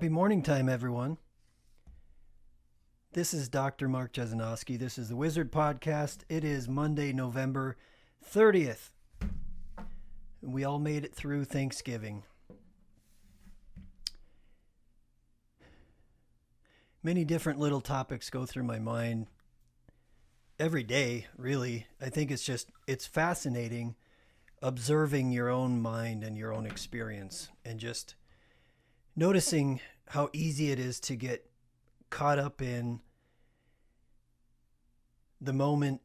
Happy morning time, everyone. This is Dr. Mark Jesinoski. This is the Wizard Podcast. It is Monday, November 30th. We all made it through Thanksgiving. Many different little topics go through my mind every day, really. I think it's fascinating observing your own mind and your own experience and just noticing how easy it is to get caught up in the moment,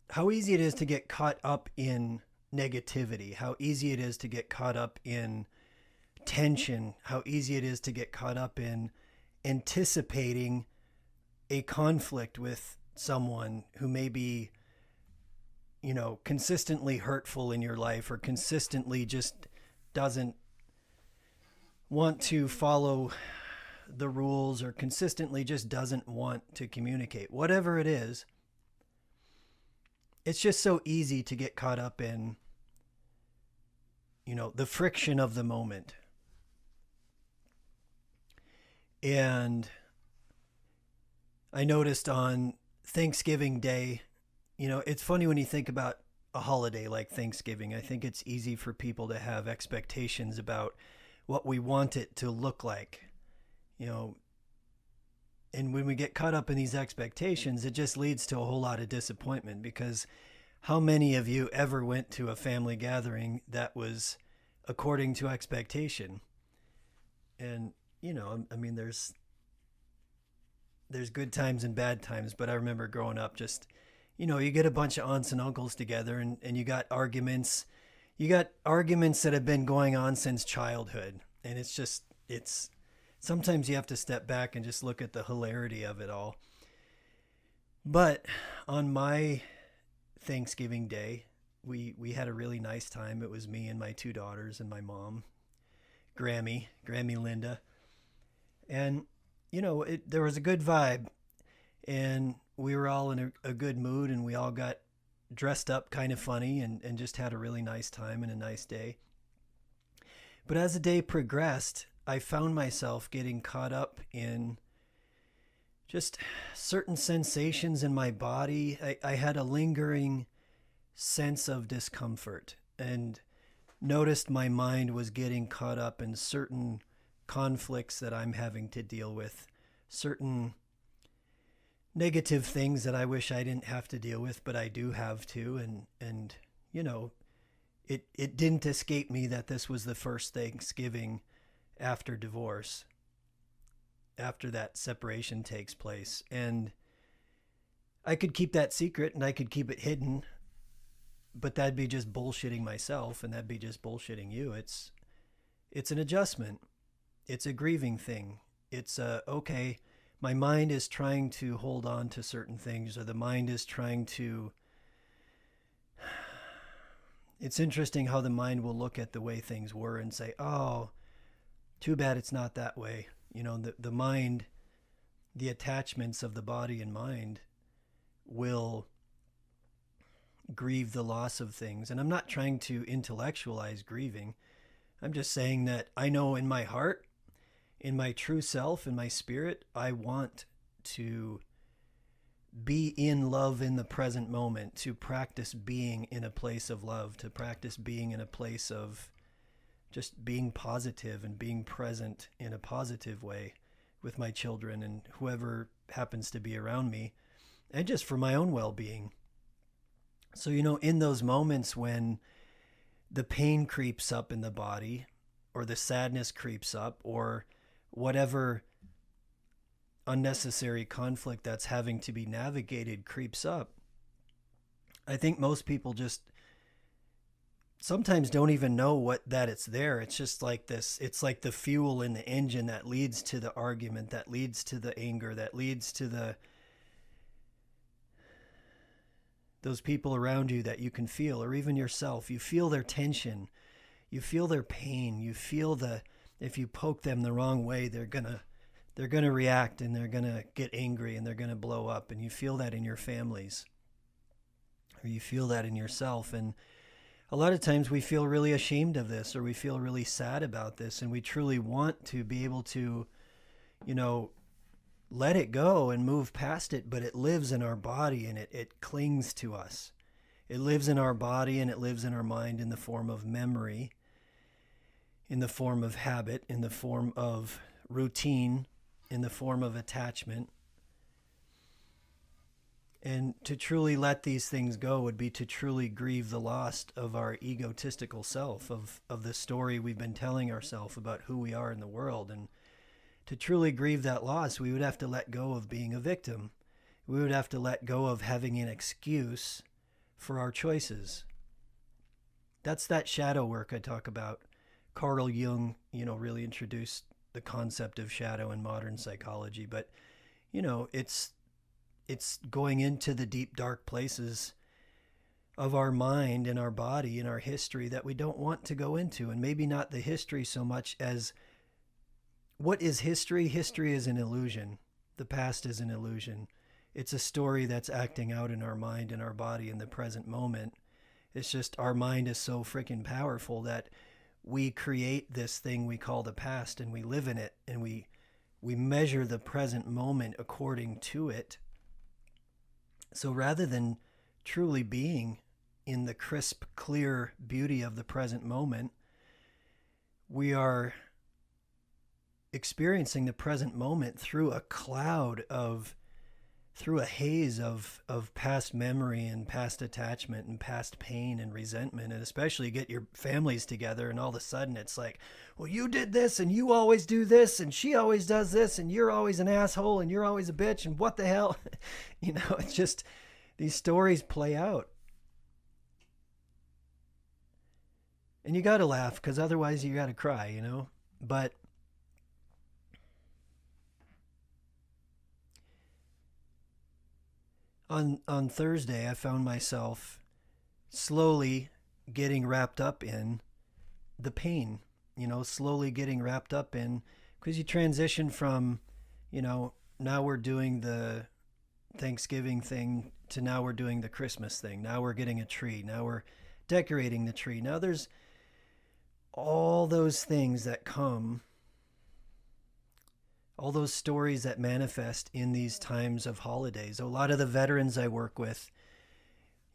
how easy it is to get caught up in negativity, how easy it is to get caught up in tension, how easy it is to get caught up in anticipating a conflict with someone who may be, consistently hurtful in your life or consistently just doesn't want to follow the rules or consistently just doesn't want to communicate. Whatever it is, it's just so easy to get caught up in, the friction of the moment. And I noticed on Thanksgiving Day, it's funny when you think about a holiday like Thanksgiving. I think it's easy for people to have expectations about what we want it to look like, and when we get caught up in these expectations, it just leads to a whole lot of disappointment, because how many of you ever went to a family gathering that was according to expectation? And, there's good times and bad times, but I remember growing up just, you get a bunch of aunts and uncles together and you got arguments. You got arguments that have been going on since childhood. And it's sometimes you have to step back and just look at the hilarity of it all. But on my Thanksgiving Day, we had a really nice time. It was me and my two daughters and my mom, Grammy Linda. And, there was a good vibe, and we were all in a good mood, and we all got dressed up kind of funny and just had a really nice time and a nice day. But as the day progressed, I found myself getting caught up in just certain sensations in my body. I had a lingering sense of discomfort and noticed my mind was getting caught up in certain conflicts that I'm having to deal with, certain negative things that I wish I didn't have to deal with, but I do have to. And it didn't escape me that this was the first Thanksgiving after divorce, after that separation takes place. And I could keep that secret and I could keep it hidden, but that'd be just bullshitting myself, and that'd be just bullshitting you. It's an adjustment. It's a grieving thing. It's okay, my mind is trying to hold on to certain things, or the mind is trying to... It's interesting how the mind will look at the way things were and say, oh, too bad it's not that way. The mind, the attachments of the body and mind will grieve the loss of things. And I'm not trying to intellectualize grieving. I'm just saying that I know in my heart, in my true self, in my spirit, I want to be in love in the present moment, to practice being in a place of love, to practice being in a place of just being positive and being present in a positive way with my children and whoever happens to be around me, and just for my own well-being. So, in those moments when the pain creeps up in the body, or the sadness creeps up, or whatever unnecessary conflict that's having to be navigated creeps up, I think most people just sometimes don't even know that it's there. It's just like this. It's like the fuel in the engine that leads to the argument, that leads to the anger, that leads to those people around you that you can feel, or even yourself. You feel their tension. You feel their pain. You feel if you poke them the wrong way, they're gonna react, and they're gonna get angry, and they're gonna blow up. And you feel that in your families, or you feel that in yourself. And a lot of times we feel really ashamed of this, or we feel really sad about this, and we truly want to be able to, you know, let it go and move past it, but it lives in our body and it clings to us. It lives in our body and it lives in our mind in the form of memory, in the form of habit, in the form of routine, in the form of attachment. And to truly let these things go would be to truly grieve the loss of our egotistical self, of the story we've been telling ourselves about who we are in the world. And to truly grieve that loss, we would have to let go of being a victim. We would have to let go of having an excuse for our choices. That's that shadow work I talk about. Carl Jung, really introduced the concept of shadow in modern psychology, but, it's going into the deep, dark places of our mind and our body and our history that we don't want to go into. And maybe not the history so much as what is history? History is an illusion. The past is an illusion. It's a story that's acting out in our mind and our body in the present moment. It's just our mind is so freaking powerful that we create this thing we call the past, and we live in it, and we measure the present moment according to it. So rather than truly being in the crisp, clear beauty of the present moment, we are experiencing the present moment through a haze of past memory and past attachment and past pain and resentment. And especially get your families together and all of a sudden it's like, well, you did this and you always do this and she always does this and you're always an asshole and you're always a bitch and what the hell? It's just these stories play out. And you got to laugh because otherwise you got to cry, But on Thursday, I found myself slowly getting wrapped up in the pain, slowly getting wrapped up in, because you transition from, now we're doing the Thanksgiving thing to now we're doing the Christmas thing. Now we're getting a tree. Now we're decorating the tree. Now there's all those things that come, all those stories that manifest in these times of holidays. A lot of the veterans I work with,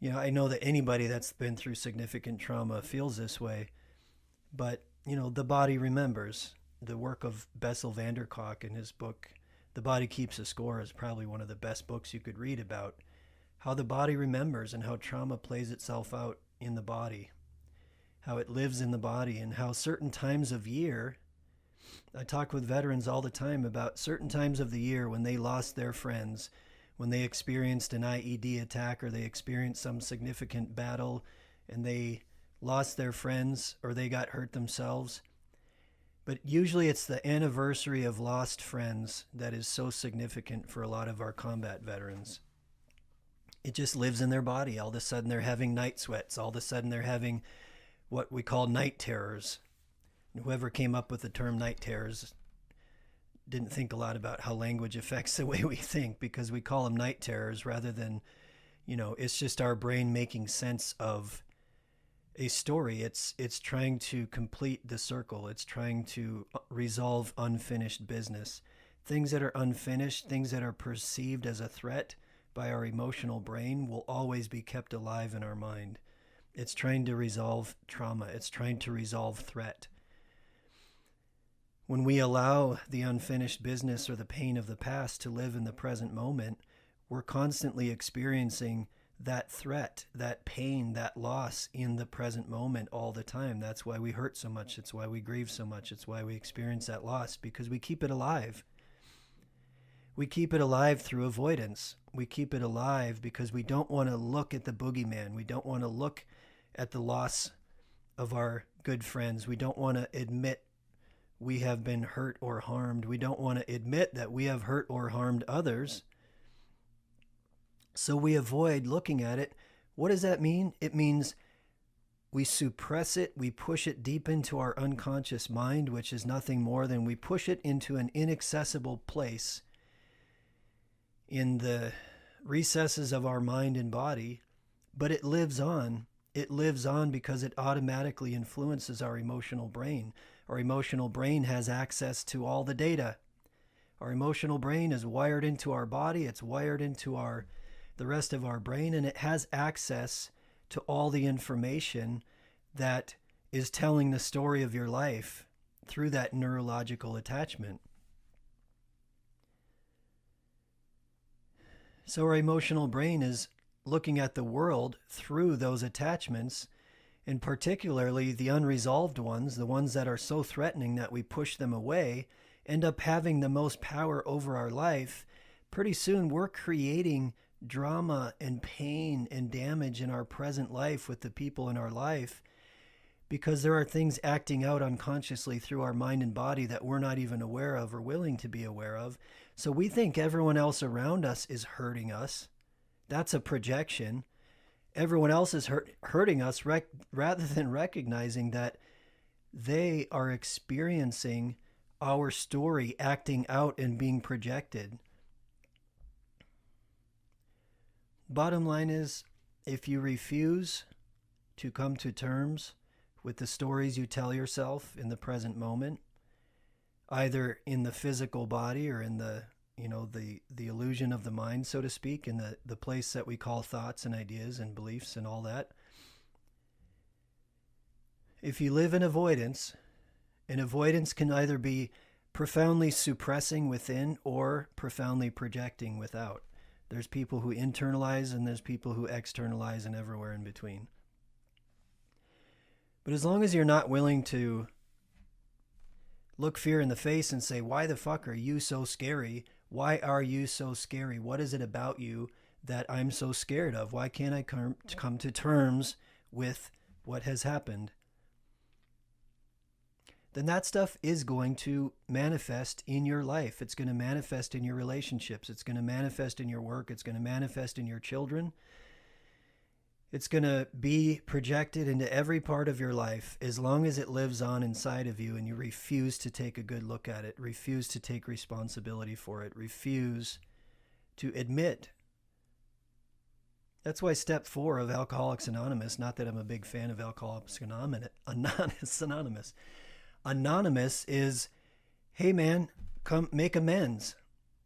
I know that anybody that's been through significant trauma feels this way, but, the body remembers. The work of Bessel van der Kolk in his book, The Body Keeps a Score, is probably one of the best books you could read about how the body remembers and how trauma plays itself out in the body, how it lives in the body, and how certain times of year, I talk with veterans all the time about certain times of the year when they lost their friends, when they experienced an IED attack or they experienced some significant battle and they lost their friends or they got hurt themselves. But usually it's the anniversary of lost friends that is so significant for a lot of our combat veterans. It just lives in their body. All of a sudden they're having night sweats. All of a sudden they're having what we call night terrors. Whoever came up with the term night terrors didn't think a lot about how language affects the way we think, because we call them night terrors rather than, it's just our brain making sense of a story. It's trying to complete the circle. It's trying to resolve unfinished business. Things that are unfinished, things that are perceived as a threat by our emotional brain will always be kept alive in our mind. It's trying to resolve trauma. It's trying to resolve threat. When we allow the unfinished business or the pain of the past to live in the present moment, we're constantly experiencing that threat, that pain, that loss in the present moment all the time. That's why we hurt so much. It's why we grieve so much. It's why we experience that loss, because we keep it alive. We keep it alive through avoidance. We keep it alive because we don't want to look at the boogeyman. We don't want to look at the loss of our good friends. We don't want to admit we have been hurt or harmed. We don't want to admit that we have hurt or harmed others. So we avoid looking at it. What does that mean? It means we suppress it. We push it deep into our unconscious mind, which is nothing more than we push it into an inaccessible place in the recesses of our mind and body, but it lives on It lives on because it automatically influences our emotional brain. Our emotional brain has access to all the data. Our emotional brain is wired into our body, it's wired into the rest of our brain, and it has access to all the information that is telling the story of your life through that neurological attachment. So our emotional brain is looking at the world through those attachments, and particularly the unresolved ones, the ones that are so threatening that we push them away, end up having the most power over our life. Pretty soon we're creating drama and pain and damage in our present life with the people in our life because there are things acting out unconsciously through our mind and body that we're not even aware of or willing to be aware of. So we think everyone else around us is hurting us. That's a projection. Everyone else is hurting us rather than recognizing that they are experiencing our story acting out and being projected. Bottom line is, if you refuse to come to terms with the stories you tell yourself in the present moment, either in the physical body or in the illusion of the mind, so to speak, in the place that we call thoughts and ideas and beliefs and all that. If you live in avoidance, and avoidance can either be profoundly suppressing within or profoundly projecting without. There's people who internalize and there's people who externalize and everywhere in between. But as long as you're not willing to look fear in the face and say, why the fuck are you so scary? Why are you so scary? What is it about you that I'm so scared of? Why can't I come to terms with what has happened? Then that stuff is going to manifest in your life. It's going to manifest in your relationships. It's going to manifest in your work. It's going to manifest in your children. It's going to be projected into every part of your life as long as it lives on inside of you and you refuse to take a good look at it, refuse to take responsibility for it, refuse to admit. That's why step 4 of Alcoholics Anonymous, not that I'm a big fan of Alcoholics Anonymous. Anonymous is, hey man, come make amends.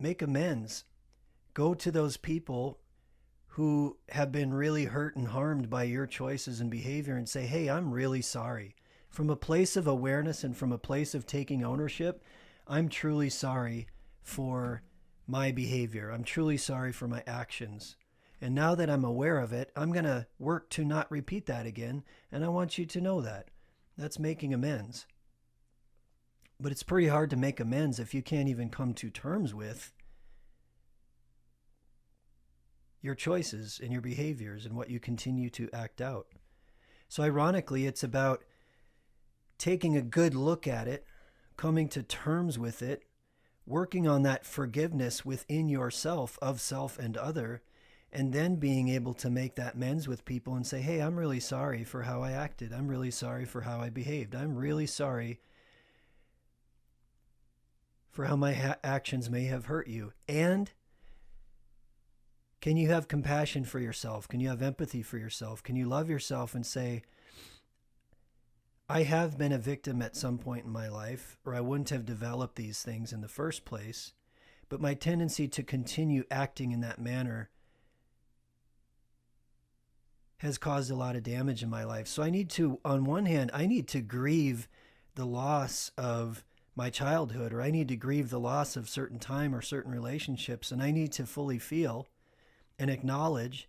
Make amends. Go to those people who have been really hurt and harmed by your choices and behavior and say, hey, I'm really sorry. From a place of awareness and from a place of taking ownership, I'm truly sorry for my behavior. I'm truly sorry for my actions. And now that I'm aware of it, I'm going to work to not repeat that again. And I want you to know that. That's making amends. But it's pretty hard to make amends if you can't even come to terms with your choices and your behaviors and what you continue to act out. So ironically, it's about taking a good look at it, coming to terms with it, working on that forgiveness within yourself of self and other, and then being able to make that amends with people and say, hey, I'm really sorry for how I acted. I'm really sorry for how I behaved. I'm really sorry for how my actions may have hurt you. And can you have compassion for yourself? Can you have empathy for yourself? Can you love yourself and say, I have been a victim at some point in my life, or I wouldn't have developed these things in the first place, but my tendency to continue acting in that manner has caused a lot of damage in my life. So I need to, on one hand, I need to grieve the loss of my childhood, or I need to grieve the loss of certain time or certain relationships, and I need to fully feel and acknowledge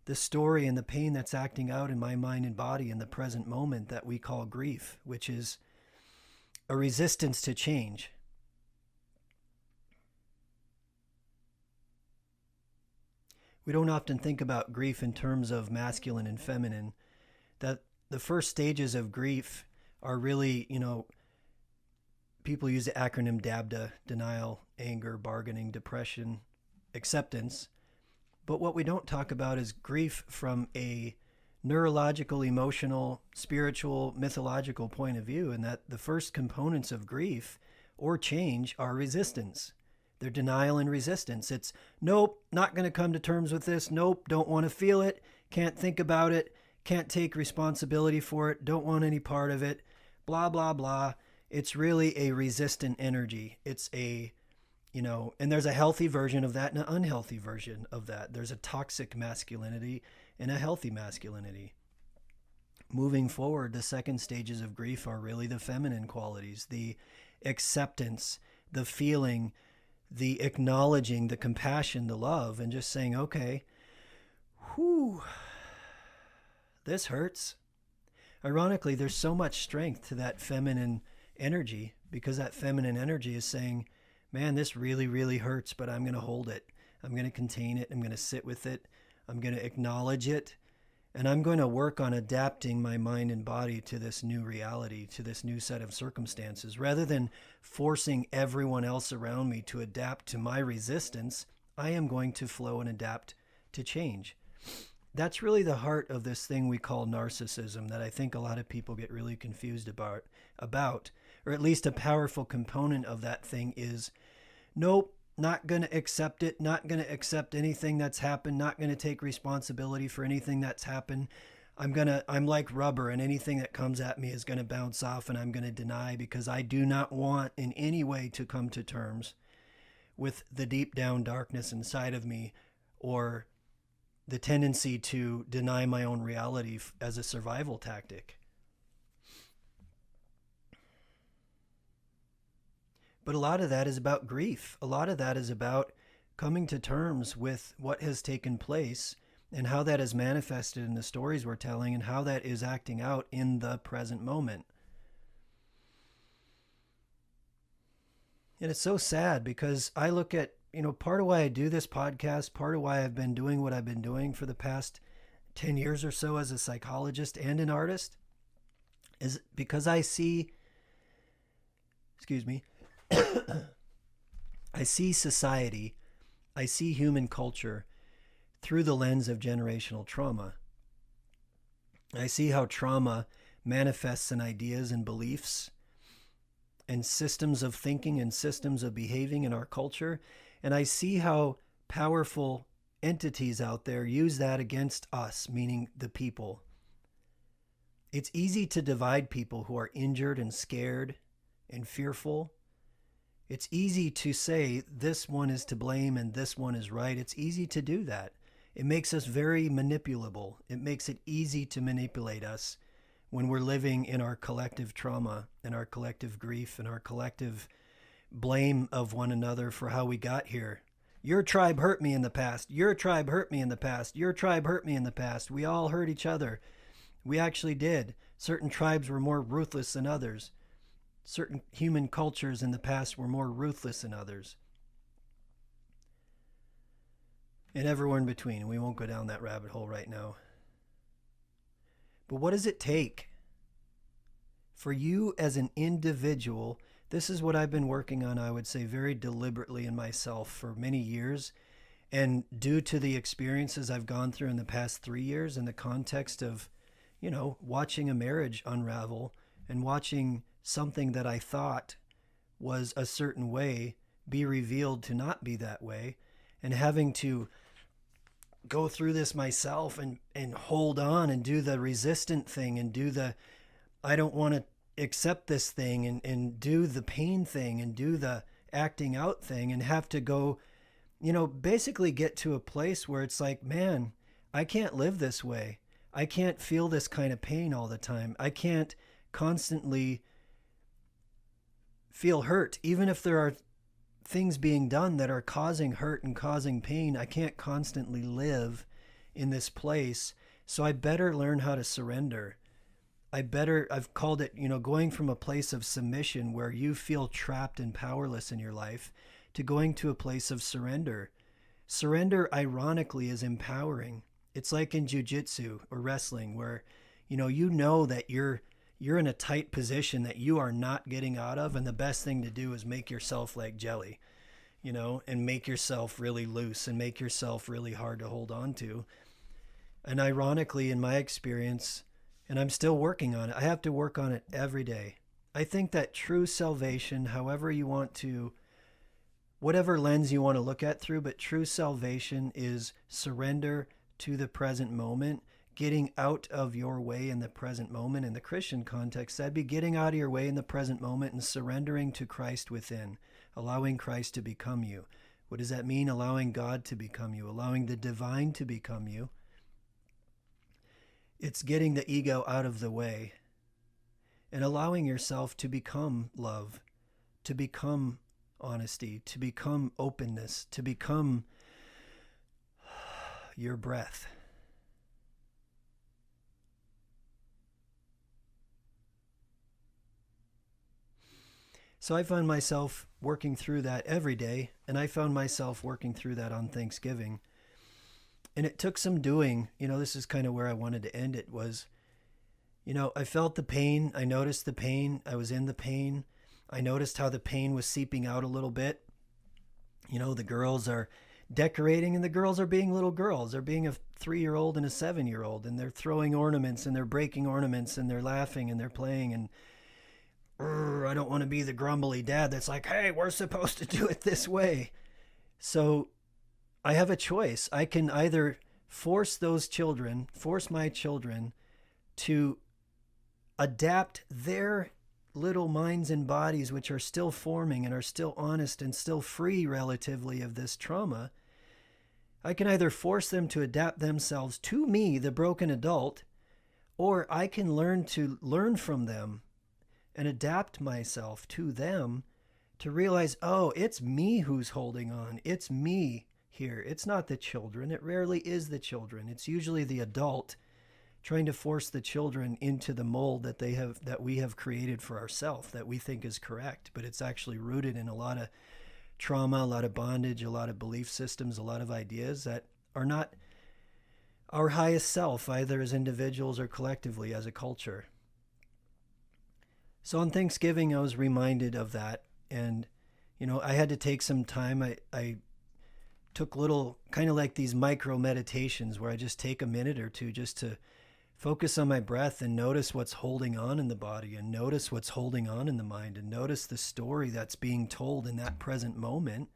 the story and the pain that's acting out in my mind and body in the present moment that we call grief, which is a resistance to change. We don't often think about grief in terms of masculine and feminine, that the first stages of grief are really, people use the acronym DABDA: denial, anger, bargaining, depression, acceptance. But what we don't talk about is grief from a neurological, emotional, spiritual, mythological point of view, and that the first components of grief or change are resistance. They're denial and resistance. It's, nope, not going to come to terms with this. Nope, don't want to feel it. Can't think about it. can't take responsibility for it, don't want any part of it, blah, blah, blah. It's really a resistant energy. It's a, and there's a healthy version of that and an unhealthy version of that. There's a toxic masculinity and a healthy masculinity. Moving forward, the second stages of grief are really the feminine qualities, the acceptance, the feeling, the acknowledging, the compassion, the love, and just saying, okay, whew, this hurts. Ironically, there's so much strength to that feminine energy, because that feminine energy is saying, man, this really, really hurts, but I'm going to hold it. I'm going to contain it. I'm going to sit with it. I'm going to acknowledge it. And I'm going to work on adapting my mind and body to this new reality, to this new set of circumstances. Rather than forcing everyone else around me to adapt to my resistance, I am going to flow and adapt to change. That's really the heart of this thing we call narcissism, that I think a lot of people get really confused about, or at least a powerful component of that thing is, nope, not going to accept it, not going to accept anything that's happened, not going to take responsibility for anything that's happened. I'm like rubber, and anything that comes at me is going to bounce off, and I'm going to deny, because I do not want in any way to come to terms with the deep down darkness inside of me, or the tendency to deny my own reality as a survival tactic. But a lot of that is about grief. A lot of that is about coming to terms with what has taken place and how that is manifested in the stories we're telling and how that is acting out in the present moment. And it's so sad, because I look at, part of why I do this podcast, part of why I've been doing what I've been doing for the past 10 years or so as a psychologist and an artist, is because I see I see society, I see human culture through the lens of generational trauma. I see how trauma manifests in ideas and beliefs and systems of thinking and systems of behaving in our culture. And I see how powerful entities out there use that against us, meaning the people. It's easy to divide people who are injured and scared and fearful. It's easy to say this one is to blame and this one is right. It's easy to do that. It makes us very manipulable. It makes it easy to manipulate us when we're living in our collective trauma and our collective grief and our collective blame of one another for how we got here. Your tribe hurt me in the past. Your tribe hurt me in the past. Your tribe hurt me in the past. We all hurt each other. We actually did. Certain tribes were more ruthless than others. Certain human cultures in the past were more ruthless than others. And everywhere in between. We won't go down that rabbit hole right now. But what does it take for you as an individual? This is what I've been working on, I would say, very deliberately in myself for many years. And due to the experiences I've gone through in the past 3 years in the context of, watching a marriage unravel and watching something that I thought was a certain way be revealed to not be that way, and having to go through this myself and hold on and do the resistant thing and do the I don't want to accept this thing and do the pain thing and do the acting out thing, and have to go, basically get to a place where it's like, man, I can't live this way. I can't feel this kind of pain all the time. I can't constantly feel hurt. Even if there are things being done that are causing hurt and causing pain, I can't constantly live in this place. So I better learn how to surrender. I've called it, going from a place of submission where you feel trapped and powerless in your life to going to a place of surrender. Surrender, ironically, is empowering. It's like in jiu-jitsu or wrestling where, that you're in a tight position that you are not getting out of. And the best thing to do is make yourself like jelly, and make yourself really loose and make yourself really hard to hold on to. And ironically, in my experience, and I'm still working on it, I have to work on it every day. I think that true salvation, however you want to, whatever lens you want to look at through, but true salvation is surrender to the present moment, getting out of your way in the present moment. In the Christian context, that'd be getting out of your way in the present moment and surrendering to Christ within, allowing Christ to become you. What does that mean? Allowing God to become you, allowing the divine to become you. It's getting the ego out of the way and allowing yourself to become love, to become honesty, to become openness, to become your breath. So I found myself working through that every day, and I found myself working through that on Thanksgiving. And it took some doing. This is kind of where I wanted to end it was, I felt the pain. I noticed the pain. I was in the pain. I noticed how the pain was seeping out a little bit. The girls are decorating and the girls are being little girls. They're being a 3-year-old and a 7-year-old, and they're throwing ornaments and they're breaking ornaments and they're laughing and they're playing. And I don't want to be the grumbly dad that's like, hey, we're supposed to do it this way. So I have a choice. I can either force my children to adapt their little minds and bodies, which are still forming and are still honest and still free relatively of this trauma. I can either force them to adapt themselves to me, the broken adult, or I can learn from them and adapt myself to them to realize, oh, it's me who's holding on. It's me here. It's not the children. It rarely is the children. It's usually the adult trying to force the children into the mold that we have created for ourselves, that we think is correct. But it's actually rooted in a lot of trauma, a lot of bondage, a lot of belief systems, a lot of ideas that are not our highest self, either as individuals or collectively as a culture. So on Thanksgiving, I was reminded of that. And, I had to take some time. I took little, kind of like these micro meditations where I just take a minute or two just to focus on my breath and notice what's holding on in the body and notice what's holding on in the mind and notice the story that's being told in that present moment.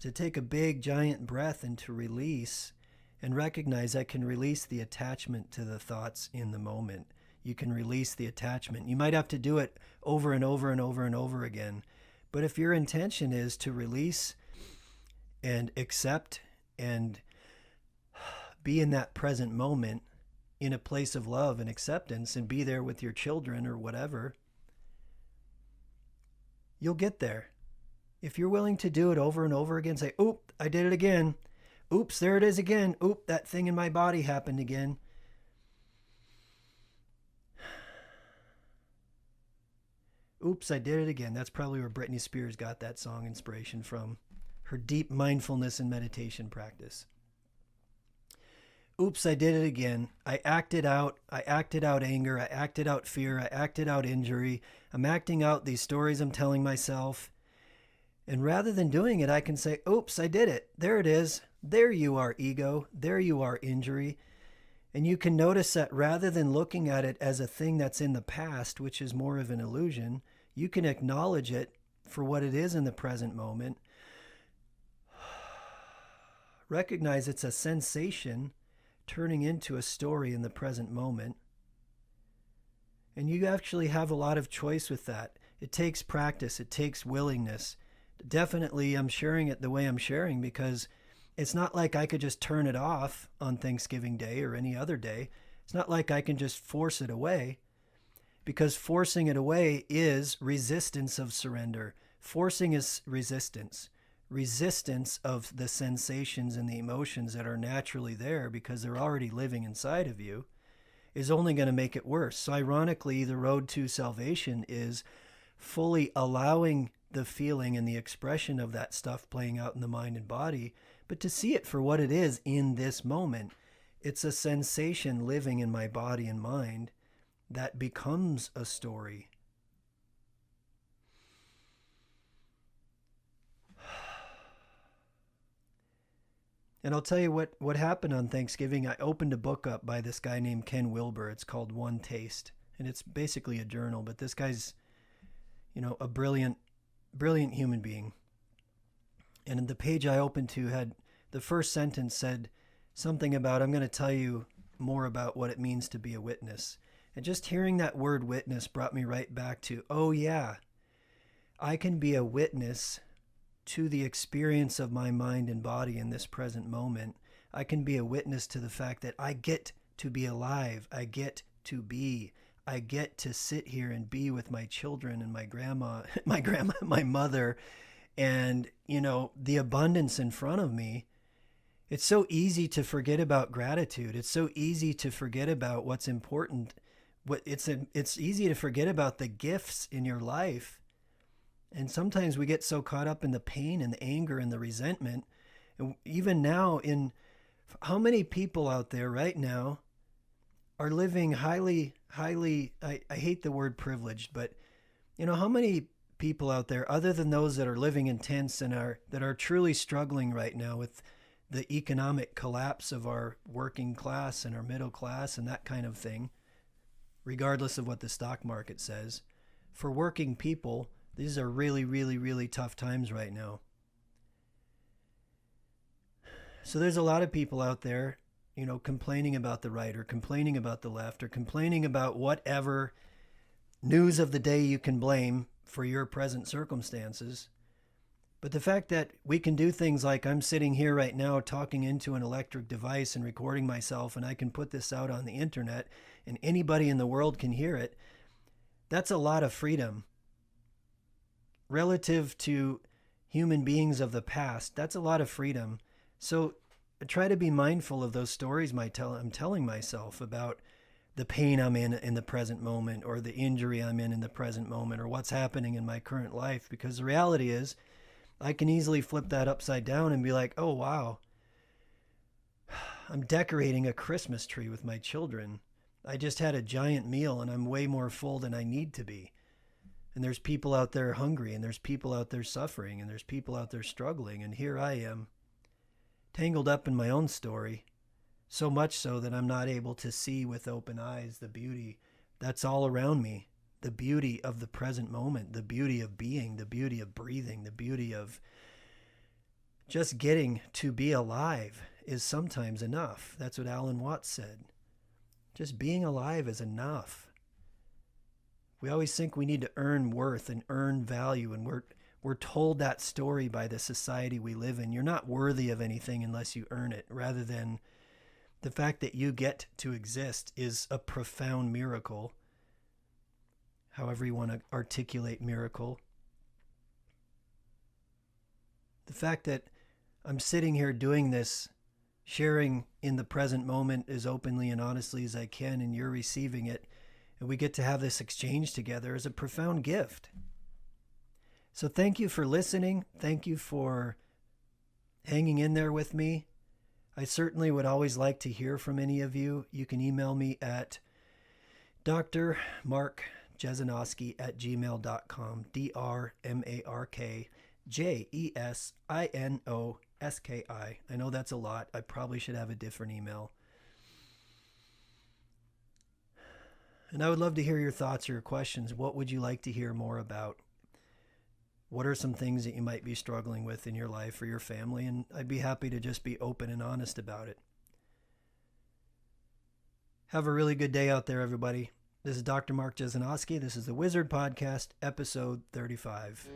To take a big, giant breath and to release and recognize I can release the attachment to the thoughts in the moment. You can release the attachment. You might have to do it over and over and over and over again. But if your intention is to release and accept and be in that present moment in a place of love and acceptance and be there with your children or whatever, you'll get there. If you're willing to do it over and over again, say, oop, I did it again. Oops, there it is again. Oop, that thing in my body happened again. Oops, I did it again. That's probably where Britney Spears got that song inspiration from. Her deep mindfulness and meditation practice. Oops, I did it again. I acted out anger. I acted out fear. I acted out injury. I'm acting out these stories I'm telling myself. And rather than doing it, I can say, oops, I did it. There it is. There you are, ego. There you are, injury. And you can notice that rather than looking at it as a thing that's in the past, which is more of an illusion, you can acknowledge it for what it is in the present moment. Recognize it's a sensation turning into a story in the present moment. And you actually have a lot of choice with that. It takes practice. It takes willingness. Definitely, I'm sharing it the way I'm sharing because it's not like I could just turn it off on Thanksgiving Day or any other day. It's not like I can just force it away, because forcing it away is resistance of surrender. Forcing is resistance. Resistance of the sensations and the emotions that are naturally there because they're already living inside of you is only going to make it worse. So ironically, the road to salvation is fully allowing the feeling and the expression of that stuff playing out in the mind and body, but to see it for what it is in this moment. It's a sensation living in my body and mind that becomes a story. And I'll tell you what happened on Thanksgiving. I opened a book up by this guy named Ken Wilber. It's called One Taste. And it's basically a journal, but this guy's, a brilliant human being. And the page I opened to had, the first sentence said, something about, I'm going to tell you more about what it means to be a witness. And just hearing that word witness brought me right back to, oh yeah, I can be a witness to the experience of my mind and body in this present moment. I can be a witness to the fact that I get to be alive. I get to be. I get to sit here and be with my children and my grandma, my mother, and, the abundance in front of me. It's so easy to forget about gratitude. It's so easy to forget about what's important. It's easy to forget about the gifts in your life. And sometimes we get so caught up in the pain and the anger and the resentment. And even now, how many people out there right now are living highly, I hate the word privileged, but how many people out there, other than those that are living in tents and that are truly struggling right now with the economic collapse of our working class and our middle class and that kind of thing, regardless of what the stock market says, for working people, these are really, really, really tough times right now. So there's a lot of people out there, complaining about the right or complaining about the left or complaining about whatever news of the day you can blame for your present circumstances. But the fact that we can do things like I'm sitting here right now talking into an electric device and recording myself, and I can put this out on the internet and anybody in the world can hear it, that's a lot of freedom. Relative to human beings of the past, that's a lot of freedom. So I try to be mindful of those stories I'm telling myself about the pain I'm in the present moment, or the injury I'm in the present moment, or what's happening in my current life. Because the reality is, I can easily flip that upside down and be like, oh, wow, I'm decorating a Christmas tree with my children. I just had a giant meal and I'm way more full than I need to be. And there's people out there hungry, and there's people out there suffering, and there's people out there struggling. And here I am, tangled up in my own story, so much so that I'm not able to see with open eyes the beauty that's all around me, the beauty of the present moment, the beauty of being, the beauty of breathing, the beauty of just getting to be alive is sometimes enough. That's what Alan Watts said. Just being alive is enough. We always think we need to earn worth and earn value, and we're told that story by the society we live in. You're not worthy of anything unless you earn it, rather than the fact that you get to exist is a profound miracle, however you want to articulate miracle. The fact that I'm sitting here doing this, sharing in the present moment as openly and honestly as I can, and you're receiving it, and we get to have this exchange together, is a profound gift. So thank you for listening. Thank you for hanging in there with me. I certainly would always like to hear from any of you. You can email me at drmarkjesinoski@gmail.com, drmarkjesinoski. I know that's a lot. I probably should have a different email. And I would love to hear your thoughts or your questions. What would you like to hear more about? What are some things that you might be struggling with in your life or your family? And I'd be happy to just be open and honest about it. Have a really good day out there, everybody. This is Dr. Mark Jesinoski. This is the Wizard Podcast, episode 35.